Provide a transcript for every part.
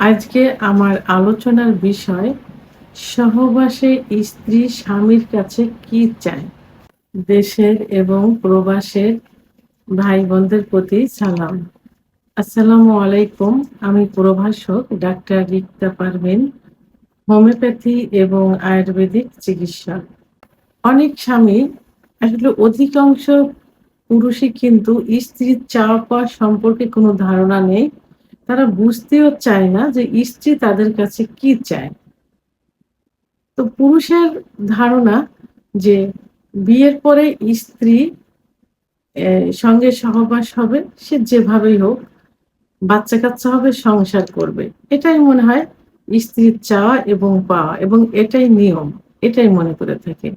আজকে আমার আলোচনার বিষয় সহবাসে স্ত্রী স্বামীর কাছে কি চায়। দেশের এবং প্রবাসের ভাই বোনদের প্রতি সালাম। আসসালামু আলাইকুম। আমি প্রভাষক ডাক্তার রিক্তা পারভিন, হোমিওপ্যাথি এবং আয়ুর্বেদিক চিকিৎসক। অনেক স্বামী, আসলে অধিকাংশ পুরুষই কিন্তু স্ত্রীর চাওয়া পাওয়া সম্পর্কে কোনো ধারণা নেই। তারা বুঝতেও চায় না যে স্ত্রী তাদের কাছে কি চায়। তো পুরুষের ধারণা যে বিয়ের পরে স্ত্রী সঙ্গে সহবাস হবে, সে যেভাবেই হোক, বাচ্চা-কাচ্চা হবে, সংসার করবে। এটাই মনে হয় স্ত্রীর চাওয়া এবং পাওয়া, এবং এটাই নিয়ম, এটাই মনে করে থাকে।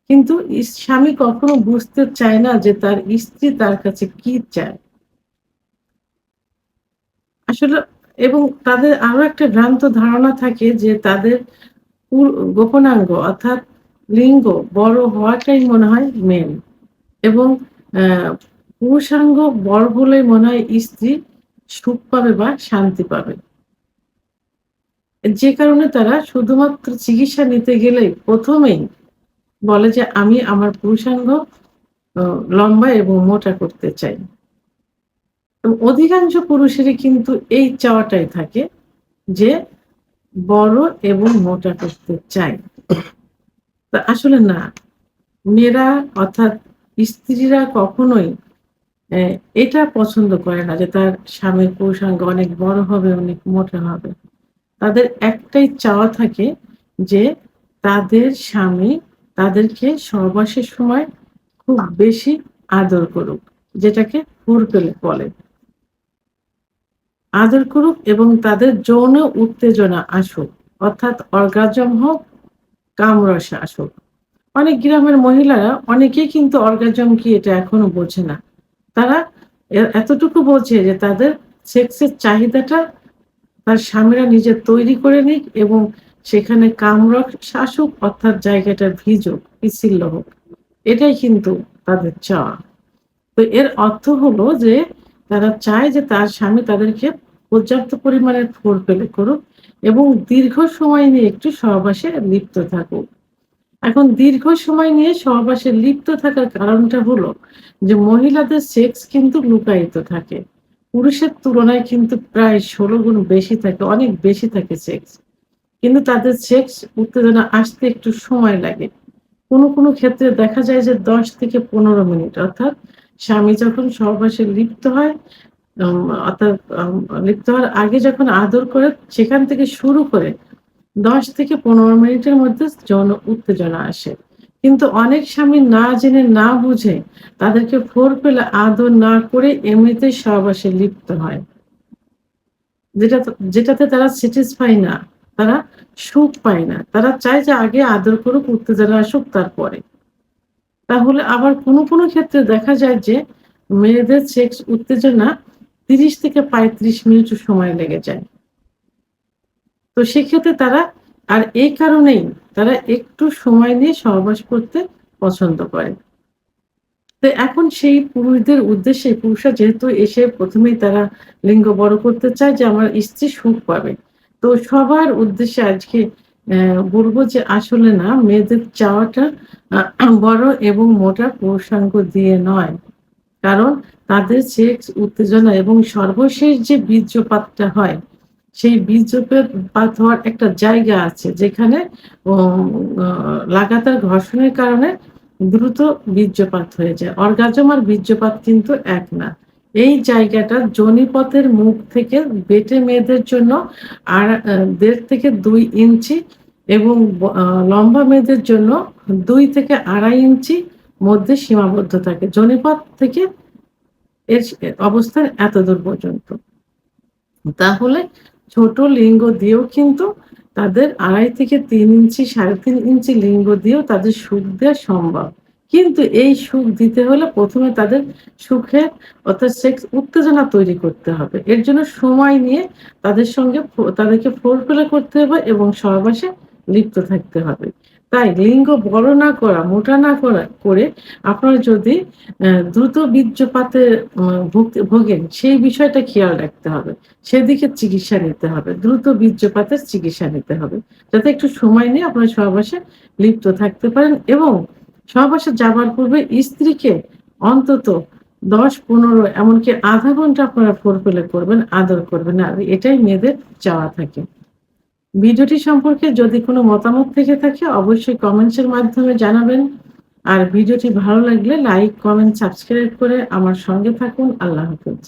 কিন্তু স্বামী কখনো বুঝতে চায় না যে তার স্ত্রী তার কাছে কি চায়। আসলে, এবং তাদের আরো একটা ভ্রান্ত ধারণা থাকে যে তাদের গোপনাঙ্গ অর্থাৎ লিঙ্গ বড় হওয়াটাই মনে হয় মেন, এবং পুরুষাঙ্গ বড় হলে মনে হয় স্ত্রী সুখ পাবে বা শান্তি পাবে। যে কারণে তারা শুধুমাত্র চিকিৎসা নিতে গেলেই প্রথমেই বলে যে আমি আমার পুরুষাঙ্গ লম্বা এবং মোটা করতে চাই। এবং অধিকাংশ পুরুষেরই কিন্তু এই চাওয়াটাই থাকে যে বড় এবং মোটা করতে চায়। তা আসলে না, মেয়েরা অর্থাৎ স্ত্রীরা কখনোই অ্যা এটা পছন্দ করে না যে তার স্বামীর পুরুষাঙ্গ অনেক বড় হবে, অনেক মোটা হবে। তাদের একটাই চাওয়া থাকে যে তাদের স্বামী তাদেরকে সহবাসের সময় খুব বেশি আদর করুক, যেটাকে ফুলফিল বলে। আদর করুক এবং তাদের যৌন উত্তেজনা আসুক, অর্থাৎ অর্গাজম হোক, কামরসে আসুক। অনেক গ্রামের মহিলারা অনেকেই কিন্তু অর্গাজম কি এটা এখনো বোঝে না। তারা এতটুকু বোঝে যে তাদের সেক্সের চাহিদাটা তার স্বামীরা নিজে তৈরি করে নিক, এবং সেখানে কামরস আসুক, অর্থাৎ জায়গাটা ভিজুক, পিচ্ছিল হোক। এটাই কিন্তু তাদের চাওয়া। তো এর অর্থ হলো যে তারা চায় যে তার স্বামী তাদেরকে পর্যাপ্ত পরিমাণের ফোরপ্লে করুক এবং দীর্ঘ সময় নিয়ে একটু সহবাসে লিপ্ত থাকুক। এখন দীর্ঘ সময় নিয়ে সহবাসে লিপ্ত থাকার কারণটা হলো যে মহিলাদের সেক্স কিন্তু লুকায়িত থাকে। পুরুষের তুলনায় কিন্তু প্রায় ১৬ গুণ বেশি থাকে, অনেক বেশি থাকে সেক্স। কিন্তু তাদের সেক্স উত্তেজনা আসতে একটু সময় লাগে। কোনো ক্ষেত্রে দেখা যায় যে ১০ থেকে ১৫ মিনিট, অর্থাৎ স্বামী যখন সহবাসে লিপ্ত হয়, আম অর্থাৎ লিপ্ত হওয়ার আগে যখন আদর করে, সেখান থেকে শুরু করে ১০ থেকে ১৫ মিনিটের মধ্যে যৌন উত্তেজনা আসে। কিন্তু অনেক স্বামী না জেনে না বুঝে তাদেরকে ফোরপ্লে আদর না করে এমনিতেই সহবাসে লিপ্ত হয়। যেটাতে তারা স্যাটিসফাই না, তারা সুখ পায় না। তারা চায় যে আগে আদর করুক, উত্তেজনা আসুক তারপরে। তাহলে আবার কোনো ক্ষেত্রে দেখা যায় যে মেয়েদের সেক্স উত্তেজনা ৩০ থেকে ৩৫ মিনিটও সময় লেগে যায়। তো সেক্ষেত্রে তারা, আর এই কারণেই তারা একটু সময় নিয়ে সহবাস করতে পছন্দ করে। তো এখন সেই পুরুষদের উদ্দেশ্যে, পুরুষরা যেহেতু এসে ১ম এই তারা লিঙ্গ বড় করতে চায় যে আমার স্ত্রী সুখ পাবে। তো সবার উদ্দেশ্যে আজকে বলব যে আসলে না, মেয়েদের চাওয়াটা বড় এবং মোটা পুরুষাঙ্গ দিয়ে নয়। কারণ তাদের সেক্স উত্তেজনা এবং সর্বশেষ যে বীর্যপাতটা হয়, সেই বীর্যপাত হওয়ার একটা জায়গা আছে যেখানে উম আ লাগাতার ঘর্ষণের কারণে দ্রুত বীর্যপাত হয়ে যায়। অর্গাজম আর বীর্যপাত কিন্তু এক না। এই জায়গাটা যোনিপথের মুখ থেকে বেঁটে মেয়েদের জন্য আর ১.৫ থেকে ২ ইঞ্চি, এবং লম্বা মেয়েদের জন্য ২ থেকে ২.৫ ইঞ্চি মধ্যে সীমাবদ্ধ থাকে। যোনিপথ থেকে এর অবস্থান এতদূর পর্যন্ত। তাহলে ছোট লিঙ্গ দিয়েও কিন্তু তাদের ২.৫ থেকে ৩ ইঞ্চি, ৩.৫ ইঞ্চি লিঙ্গ দিয়েও তাদের সুখ দেয়া সম্ভব। কিন্তু এই সুখ দিতে হলে ১ম এ তাদের সুখের, অর্থাৎ সেক্স উত্তেজনা তৈরি করতে হবে। এর জন্য সময় নিয়ে তাদের সঙ্গে তাদেরকে ফোরপ্লে করতে হবে এবং সহবাসে লিপ্ত থাকতে হবে। তাই লিঙ্গ বড় না করা, মোটা না করে আপনারা যদি দ্রুত বীর্যপাতে ভোগেন সেই বিষয়টা খেয়াল রাখতে হবে। সেদিকে চিকিৎসা নিতে হবে। দ্রুত বীর্যপাতের চিকিৎসা নিতে হবে। যাতে একটু সময় নিয়ে আপনারা সহবাসে লিপ্ত থাকতে পারেন এবং সহবাসে যাবার পূর্বে স্ত্রীকে অন্তত ১০-১৫ এমনকি আধা ঘন্টা আপনারা ফোরপ্লে করবেন, আদর করবেন। আর এটাই মেয়েদের চাওয়া থাকে। ভিডিওটি সম্পর্কে যদি কোনো মতামত থেকে থাকে অবশ্যই কমেন্টস এর মাধ্যমে জানাবেন। আর ভিডিওটি ভালো লাগলে লাইক, কমেন্ট, সাবস্ক্রাইব করে আমার সঙ্গে থাকুন। আল্লাহ হাফেজ।